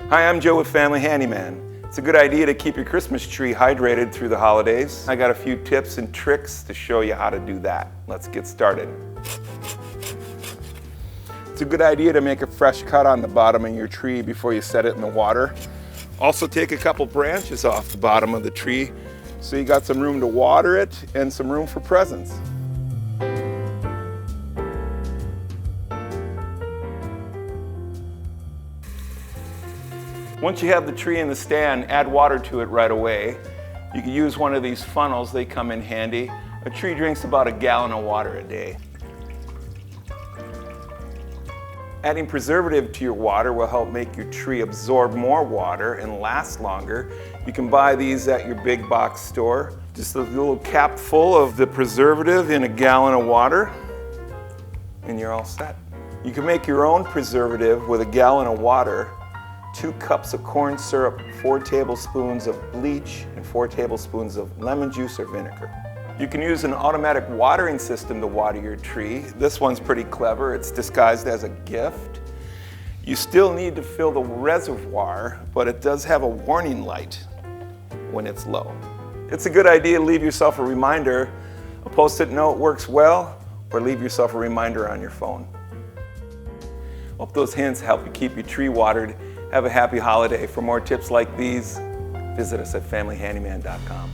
Hi, I'm Joe with Family Handyman. It's a good idea to keep your Christmas tree hydrated through the holidays. I got a few tips and tricks to show you how to do that. Let's get started. It's a good idea to make a fresh cut on the bottom of your tree before you set it in the water. Also take a couple branches off the bottom of the tree so you got some room to water it and some room for presents. Once you have the tree in the stand, add water to it right away. You can use one of these funnels, they come in handy. A tree drinks about 1 gallon of water a day. Adding preservative to your water will help make your tree absorb more water and last longer. You can buy these at your big box store. Just a little cap full of the preservative in 1 gallon of water, and you're all set. You can make your own preservative with 1 gallon of water, 2 cups of corn syrup, 4 tablespoons of bleach, and 4 tablespoons of lemon juice or vinegar. You can use an automatic watering system to water your tree. This one's pretty clever. It's disguised as a gift. You still need to fill the reservoir, but it does have a warning light when it's low. It's a good idea to leave yourself a reminder. A post-it note works well, or leave yourself a reminder on your phone. Hope those hints help you keep your tree watered. Have a happy holiday. For more tips like these, visit us at familyhandyman.com.